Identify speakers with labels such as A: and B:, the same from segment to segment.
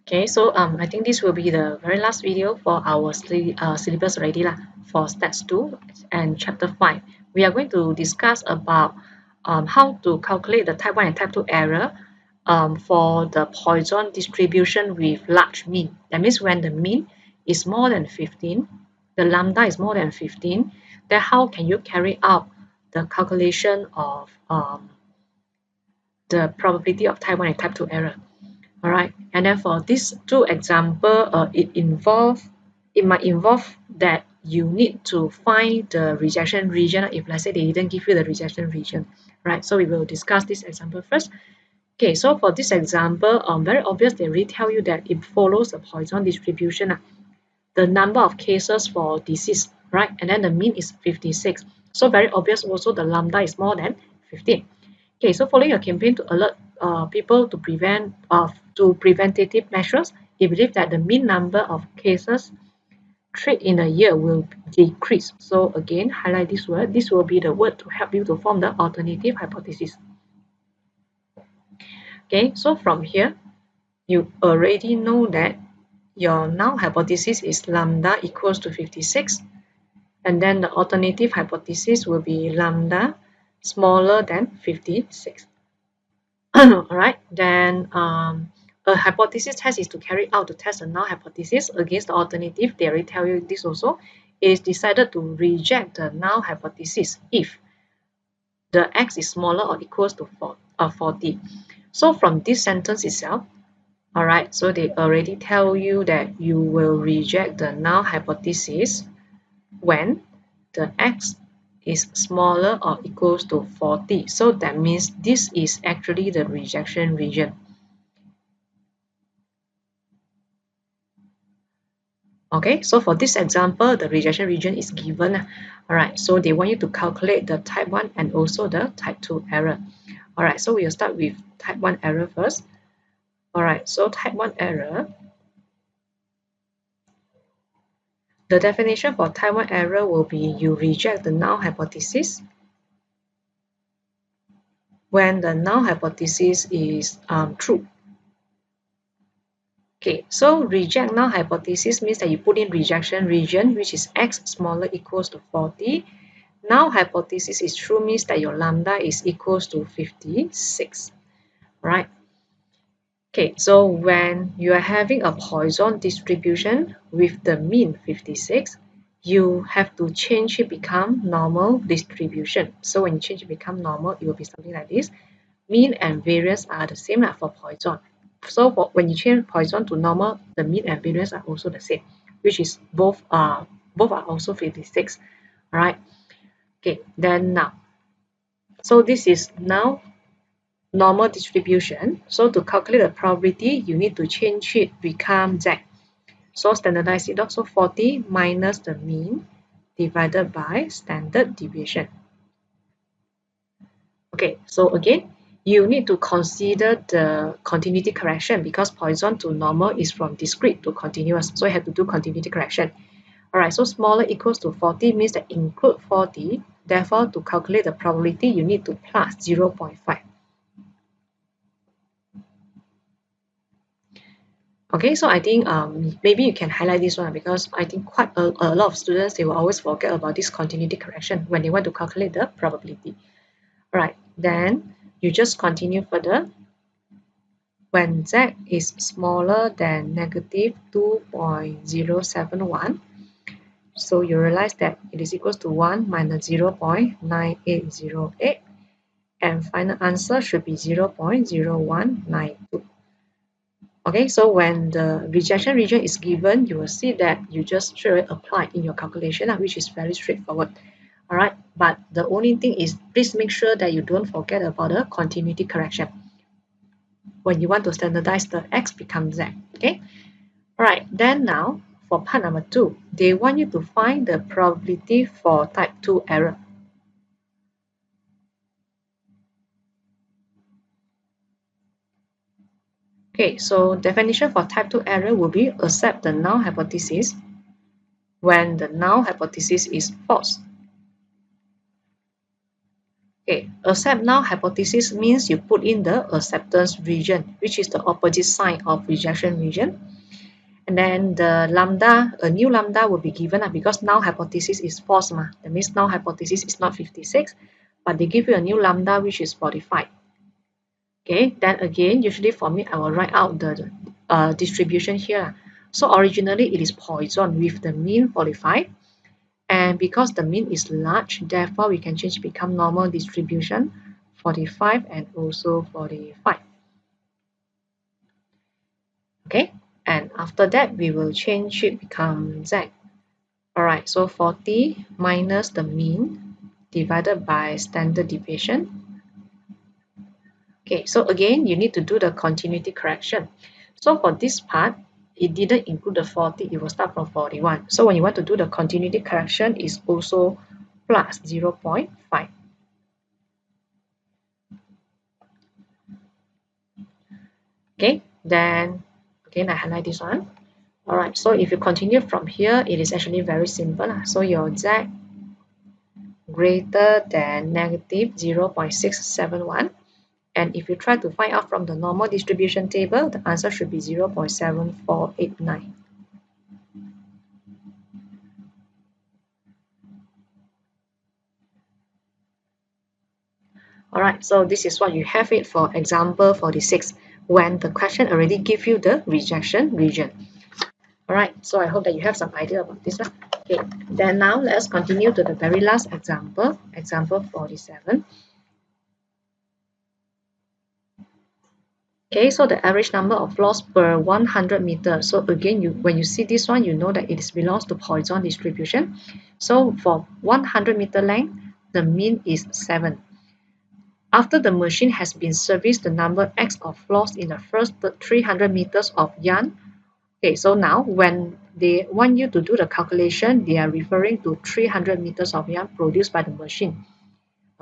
A: Okay, so I think this will be the very last video for our syllabus already lah, for Stats 2 and Chapter 5. We are going to discuss about how to calculate the Type 1 and Type 2 error for the Poisson distribution with large mean. That means when the mean is more than 15, the lambda is more than 15, then how can you carry out the calculation of the probability of Type 1 and Type 2 error? All right, and then for these two example, it might involve that you need to find the rejection region if let's say they didn't give you the rejection region, right? So we will discuss this example first. Okay, so for this example, very obvious they already tell you that it follows the Poisson distribution, the number of cases for disease, right? And then the mean is 56. So very obvious also the lambda is more than 15. Okay, so following a campaign to alert people to preventative measures, it believes that the mean number of cases treated in a year will decrease. So again, highlight this word. This will be the word to help you to form the alternative hypothesis. Okay, so from here, you already know that your null hypothesis is lambda equals to 56, and then the alternative hypothesis will be lambda smaller than 56. All right, then a hypothesis test is to carry out to test a null hypothesis against the alternative. They already tell you this also. It is decided to reject the null hypothesis if the x is smaller or equals to 40. So from this sentence itself, all right, so they already tell you that you will reject the null hypothesis when the x is smaller or equals to 40. So that means this is actually the rejection region. Okay, so for this example, the rejection region is given. All right, so they want you to calculate the type 1 and also the type 2 error. All right, so we'll start with type 1 error first. All right, so type 1 error. The definition for type 1 error will be you reject the null hypothesis when the null hypothesis is true. Okay, so reject null hypothesis means that you put in rejection region, which is x smaller equals to 40. Null hypothesis is true means that your lambda is equals to 56, right? Okay, so when you are having a Poisson distribution with the mean 56, you have to change it become normal distribution. So when you change it become normal, it will be something like this. Mean and variance are the same for Poisson. So when you change Poisson to normal, the mean and variance are also the same, which is both are also 56. All right. Okay, then now, so this is now normal distribution. So to calculate the probability, you need to change it become Z. So standardize it out. So 40 minus the mean divided by standard deviation. Okay, so again, you need to consider the continuity correction because Poisson to normal is from discrete to continuous. So you have to do continuity correction. All right, so smaller equals to 40 means that include 40. Therefore, to calculate the probability, you need to plus 0.5. Okay, so I think maybe you can highlight this one because I think quite a lot of students, they will always forget about this continuity correction when they want to calculate the probability. All right, then you just continue further. When z is smaller than negative 2.071, so you realize that it is equals to 1 minus 0.9808, and final answer should be 0.0192. Okay, so when the rejection region is given, you will see that you just straight away apply in your calculation, which is very straightforward. All right, but the only thing is please make sure that you don't forget about the continuity correction. When you want to standardize, the x becomes z. Okay, all right, then now for part number 2, they want you to find the probability for type 2 error. Okay, so definition for type 2 error will be accept the null hypothesis when the null hypothesis is false. Okay, accept null hypothesis means you put in the acceptance region, which is the opposite sign of rejection region. And then the lambda, a new lambda will be given because null hypothesis is false. That means null hypothesis is not 56, but they give you a new lambda, which is 45. Okay, then again, usually for me, I will write out the distribution here. So originally it is Poisson with the mean 45. And because the mean is large, therefore we can change become normal distribution 45 and also 45. Okay, and after that we will change it become Z. Alright, so 40 minus the mean divided by standard deviation. Okay, so again you need to do the continuity correction. So for this part, it didn't include the 40, it will start from 41. So when you want to do the continuity correction, it's also plus 0.5. Okay, then again I highlight this one. Alright, so if you continue from here, it is actually very simple. So your Z greater than negative 0.671. And if you try to find out from the normal distribution table, the answer should be 0.7489. Alright, so this is what you have it for example 46, when the question already give you the rejection region. Alright, so I hope that you have some idea about this. Okay, then now let's continue to the very last example, example 47. Okay, so the average number of floors per 100 meters. So again, when you see this one, you know that it belongs to Poisson distribution. So for 100 meter length, the mean is 7. After the machine has been serviced the number X of floors in the first 300 meters of yarn. Okay, so now when they want you to do the calculation, they are referring to 300 meters of yarn produced by the machine.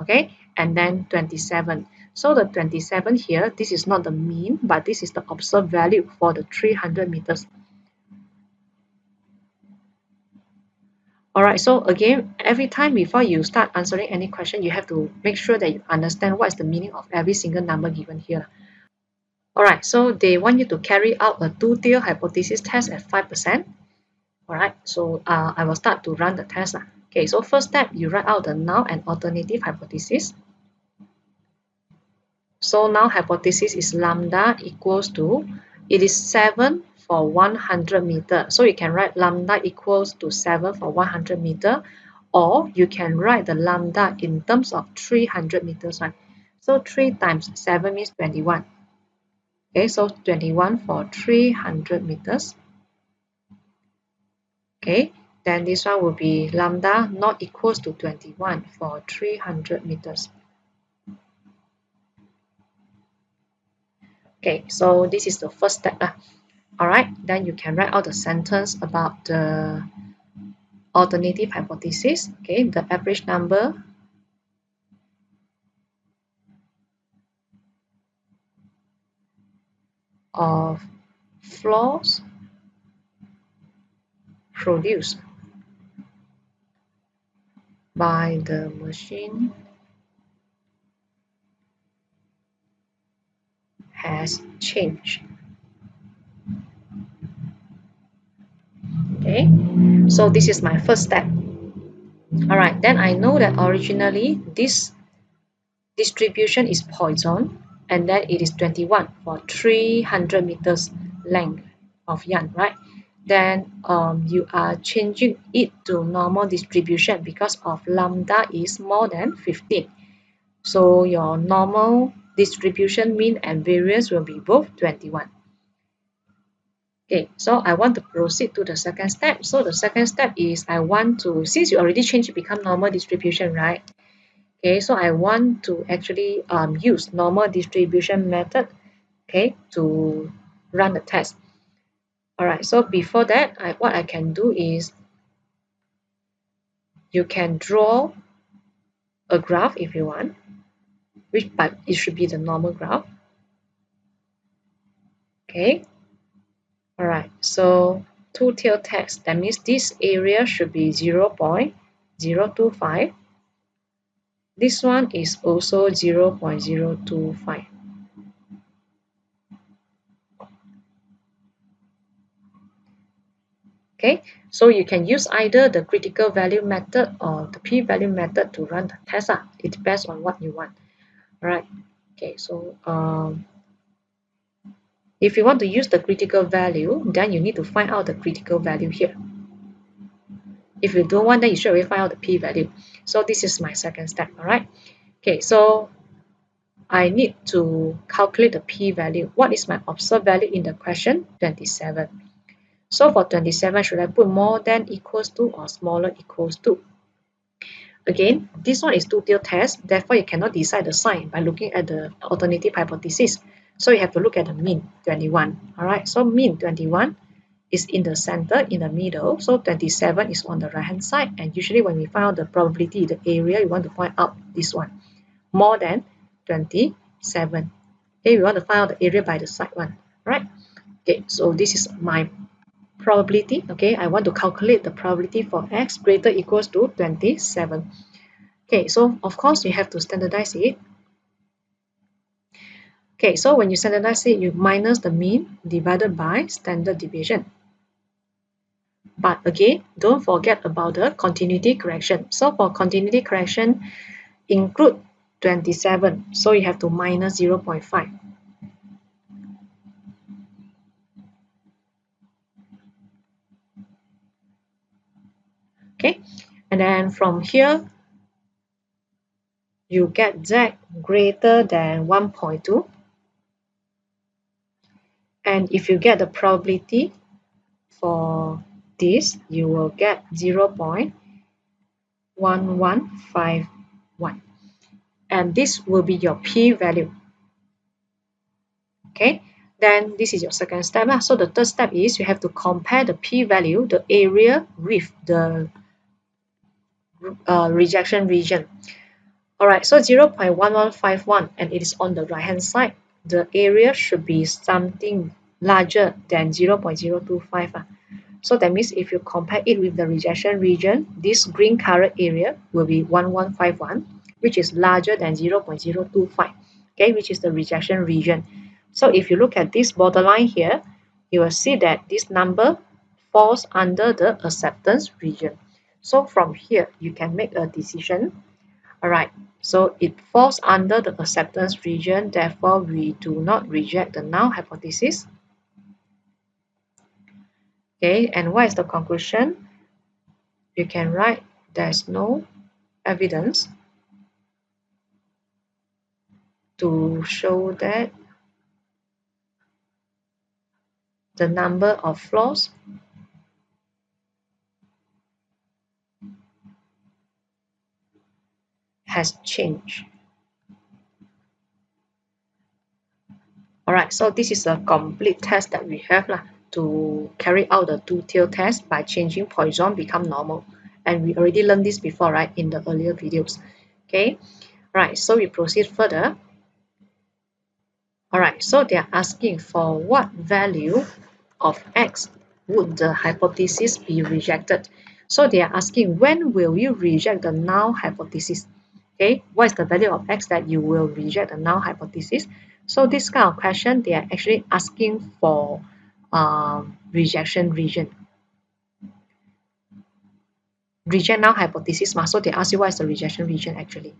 A: Okay, and then 27. So the 27 here, this is not the mean, but this is the observed value for the 300 meters. Alright, so again, every time before you start answering any question, you have to make sure that you understand what is the meaning of every single number given here. Alright, so they want you to carry out a two-tier hypothesis test at 5%. Alright, so I will start to run the test. Okay, so first step, you write out the null and alternative hypothesis. So now hypothesis is lambda equals to, it is 7 for 100 meter. So you can write lambda equals to 7 for 100 meter, or you can write the lambda in terms of 300 meters, right? So 3 times 7 means 21. Okay, so 21 for 300 meters. Okay, then this one will be lambda not equals to 21 for 300 meters. Okay, so this is the first step. Alright, then you can write out the sentence about the alternative hypothesis. Okay, the average number of floors produced by the machine has changed. Okay, so this is my first step. Alright, then I know that originally this distribution is Poisson, and then it is 21 for 300 meters length of yarn, right? Then you are changing it to normal distribution because of lambda is more than 15. So your normal distribution mean and variance will be both 21. Okay, so I want to proceed to the second step. So the second step is I want to, since you already changed it become normal distribution, right? Okay, so I want to actually use normal distribution method, okay, to run the test. All right, so before that, what I can do is you can draw a graph if you want, but it should be the normal graph. Okay, all right, so two-tailed test, that means this area should be 0.025. This one is also 0.025. Okay, so you can use either the critical value method or the p-value method to run the test. It depends on what you want. All right. Okay, so if you want to use the critical value, then you need to find out the critical value here. If you don't want, then you straight away find out the p-value. So this is my second step. All right. Okay, so I need to calculate the p-value. What is my observed value in the question? 27. So for 27, should I put more than equals to or smaller equals to? Again, this one is two-tailed test, therefore you cannot decide the sign by looking at the alternative hypothesis. So you have to look at the mean, 21. Alright, so mean 21 is in the center, in the middle. So 27 is on the right-hand side. And usually when we find out the probability, the area, you want to find out this one. More than 27. Okay, we want to find out the area by the side one. Right? Okay, so this is my probability. Okay, I want to calculate the probability for x greater equals to 27. Okay, so of course you have to standardize it. Okay, so when you standardize it, you minus the mean divided by standard deviation. But again, don't forget about the continuity correction. So for continuity correction, include 27. So you have to minus 0.5. Okay, and then from here, you get z greater than 1.2. And if you get the probability for this, you will get 0.1151. And this will be your p-value. Okay, then this is your second step. So the third step is you have to compare the p-value, the area, with the rejection region. Alright, so 0.1151, and it is on the right hand side. The area should be something larger than 0.025. So that means if you compare it with the rejection region, this green color area will be 1151, which is larger than 0.025, okay, which is the rejection region. So if you look at this borderline here, you will see that this number falls under the acceptance region. So from here, you can make a decision. All right, so it falls under the acceptance region, therefore we do not reject the null hypothesis. Okay, and what is the conclusion? You can write there's no evidence to show that the number of flaws has changed. Alright, so this is a complete test that we have to carry out the two-tailed test by changing Poisson become normal. And we already learned this before, right, in the earlier videos. Okay, right, so we proceed further. Alright, so they are asking for what value of x would the hypothesis be rejected. So they are asking when will you reject the null hypothesis. Okay, what is the value of x that you will reject the null hypothesis? So this kind of question, they are actually asking for rejection region. Reject null hypothesis, so they ask you what is the rejection region actually.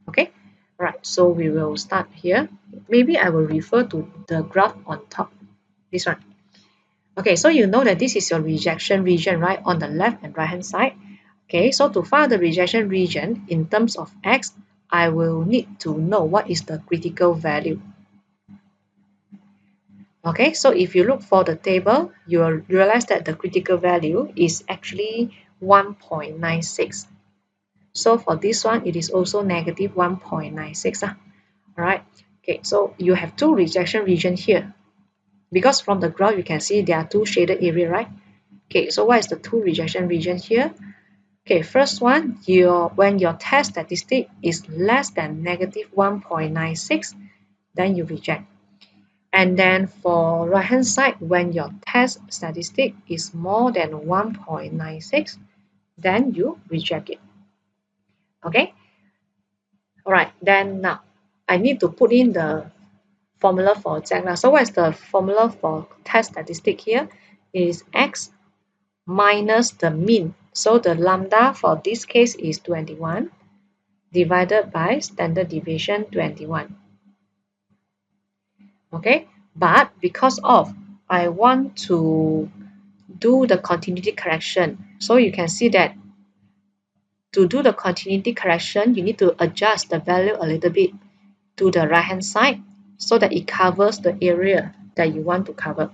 A: Okay, right, so we will start here. Maybe I will refer to the graph on top, this one. Okay, so you know that this is your rejection region, right, on the left and right hand side. Okay, so to find the rejection region in terms of x, I will need to know what is the critical value. Okay, so if you look for the table, you will realize that the critical value is actually 1.96. So for this one, it is also negative 1.96. All right, okay, so you have two rejection regions here. Because from the graph, you can see there are two shaded area, right? Okay, so what is the two rejection region here? Okay, first one, when your test statistic is less than negative 1.96, then you reject. And then for right hand side, when your test statistic is more than 1.96, then you reject it. Okay, Alright, then now I need to put in the formula for Z. So what is the formula for test statistic here? It is X minus the mean. So the lambda for this case is 21 divided by standard deviation 21. Okay, but because of I want to do the continuity correction, so you can see that to do the continuity correction, you need to adjust the value a little bit to the right hand side so that it covers the area that you want to cover.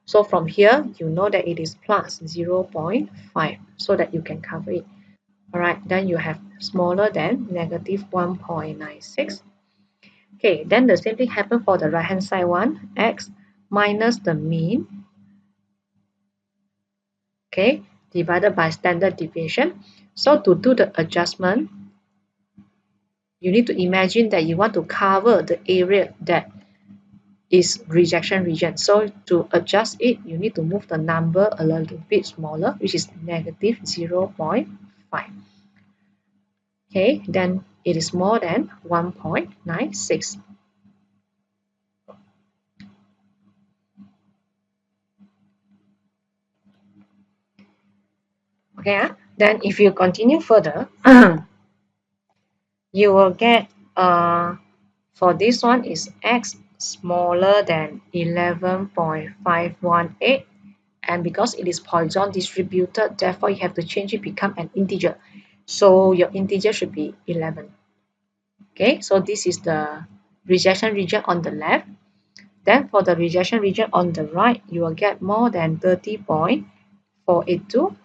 A: So from here, you know that it is plus 0.5 so that you can cover it. Alright, then you have smaller than negative 1.96. Okay, then the same thing happens for the right hand side one, X minus the mean, okay, divided by standard deviation. So to do the adjustment, you need to imagine that you want to cover the area that is rejection region. So to adjust it, you need to move the number a little bit smaller, which is negative 0.5. Okay, then it is more than 1.96. Okay, then if you continue further, you will get for this one is X smaller than 11.518, and because it is Poisson distributed, therefore you have to change it become an integer. So your integer should be 11. Okay, so this is the rejection region on the left. Then for the rejection region on the right, you will get more than 30.482.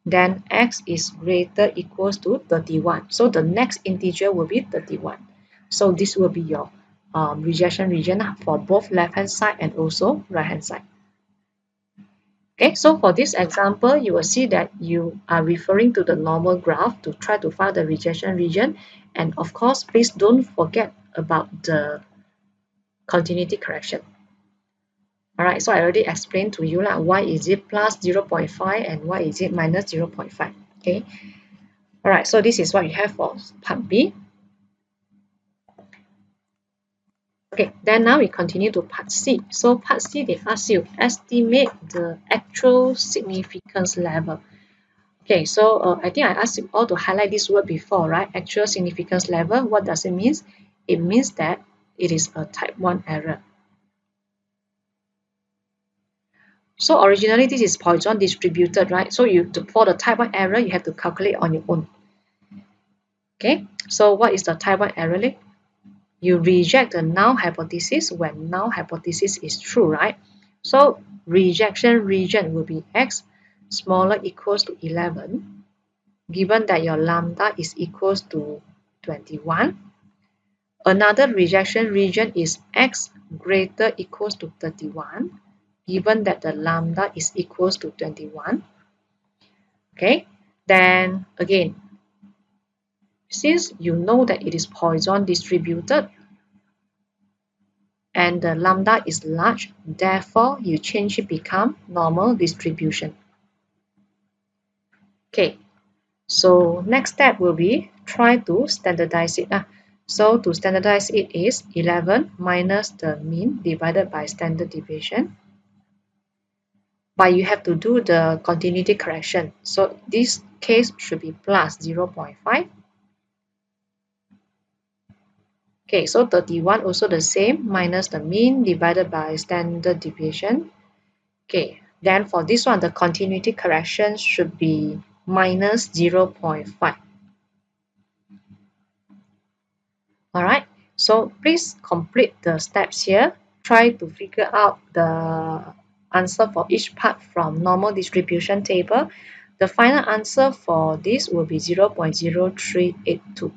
A: Then x is greater equals to 31. So the next integer will be 31. So this will be your rejection region for both left hand side and also right hand side. Okay, so for this example, you will see that you are referring to the normal graph to try to find the rejection region. And of course, please don't forget about the continuity correction. All right, so I already explained to you why is it plus 0.5 and why is it minus 0.5. Okay, all right, so this is what you have for part B. Okay, then now we continue to part C. So part C, they ask you estimate the actual significance level. Okay, so I think I asked you all to highlight this word before, right? Actual significance level, what does it mean? It means that it is a type 1 error. So originally this is Poisson distributed, right? So for the type 1 error, you have to calculate on your own. Okay, so what is the type 1 error? You reject the null hypothesis when null hypothesis is true, right? So rejection region will be x smaller equals to 11, given that your lambda is equals to 21. Another rejection region is x greater equals to 31, given that the lambda is equals to 21. Okay, then again, since you know that it is Poisson distributed and the lambda is large, therefore you change it become normal distribution. Okay, so next step will be try to standardize it. So to standardize it is 11 minus the mean divided by standard deviation. But you have to do the continuity correction. So this case should be plus 0.5. Okay, so 31 also the same, minus the mean divided by standard deviation. Okay, then for this one, the continuity correction should be minus 0.5. Alright, so please complete the steps here. Try to figure out the answer for each part from normal distribution table. The final answer for this will be 0.0382.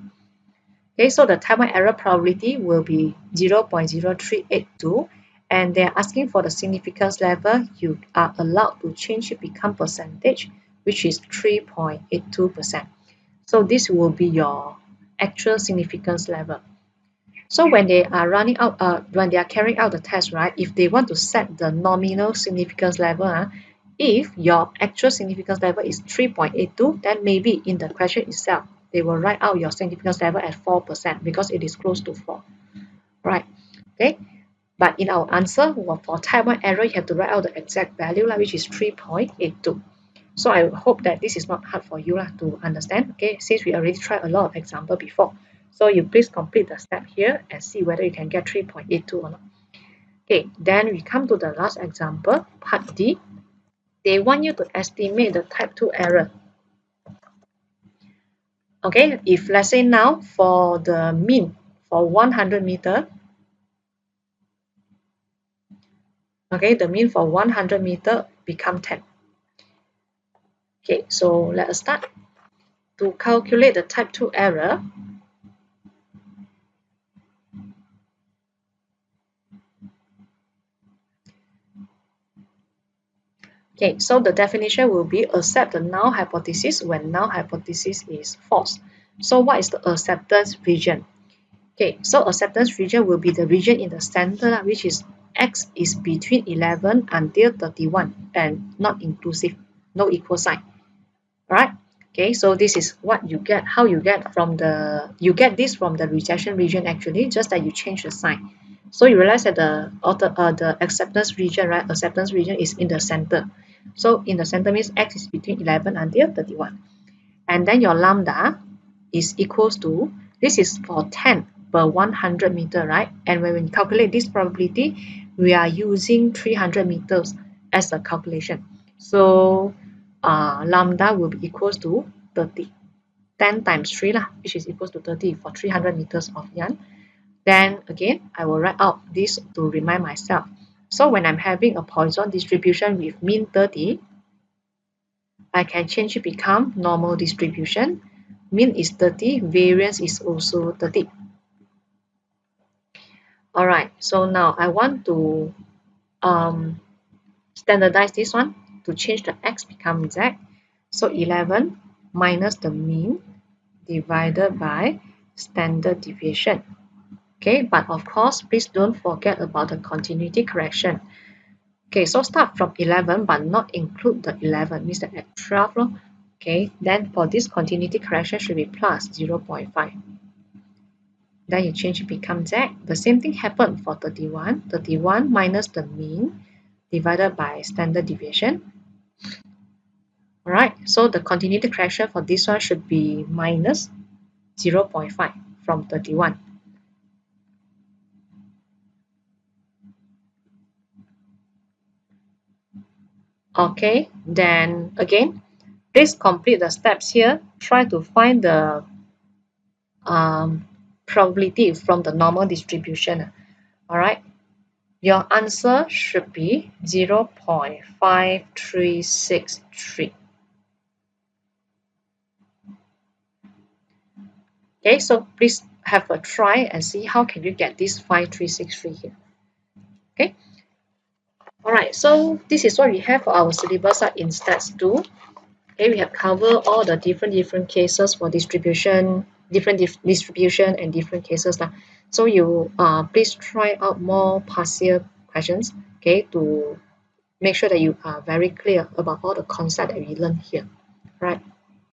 A: Okay, so the type 1 error probability will be 0.0382, and they're asking for the significance level. You are allowed to change it become percentage, which is 3.82%. So this will be your actual significance level. So when they are when they are carrying out the test, right, if they want to set the nominal significance level, if your actual significance level is 3.82, then maybe in the question itself, they will write out your significance level at 4% because it is close to 4. Right? Okay. But in our answer, for type 1 error, you have to write out the exact value, which is 3.82. So I hope that this is not hard for you to understand. Okay, since we already tried a lot of example before. So you please complete the step here and see whether you can get 3.82 or not. Okay, then we come to the last example, part D. They want you to estimate the type 2 error. Okay, if let's say now for the mean for 100 meter, okay, the mean for 100 meter become 10. Okay, so let us start. To calculate the type 2 error, okay, so the definition will be accept the null hypothesis when null hypothesis is false. So what is the acceptance region? Okay, so acceptance region will be the region in the center, which is x is between 11 until 31 and not inclusive, no equal sign. Right? Okay, so this is what you get, how you get from the, you get this from the rejection region actually, just that you change the sign. So you realize that the acceptance region, right? Acceptance region is in the center. So in the center means x is between 11 until 31. And then your lambda is equals to, this is for 10 per 100 meter, right? And when we calculate this probability, we are using 300 meters as a calculation. So lambda will be equals to 30. 10 times 3 which is equals to 30 for 300 meters of yarn. Then again, I will write out this to remind myself. So when I'm having a Poisson distribution with mean 30, I can change it become normal distribution. Mean is 30, variance is also 30. Alright, so now I want to standardize this one to change the x become z. So 11 minus the mean divided by standard deviation. Okay, but of course, please don't forget about the continuity correction. Okay, so start from 11 but not include the 11, means that at 12. Okay, then for this continuity correction should be plus 0.5. Then you change it becomes z. The same thing happened for 31. 31 minus the mean divided by standard deviation. Alright, so the continuity correction for this one should be minus 0.5 from 31. Okay, then again, please complete the steps here. Try to find the probability from the normal distribution. Alright, your answer should be 0.5363. Okay, so please have a try and see how can you get this 5363 here. Okay. Alright, so this is what we have for our syllabus in stats 2. Okay, we have covered all the different cases for distribution, distribution and different cases. So you please try out more partial questions, okay, to make sure that you are very clear about all the concepts that we learned here. Right.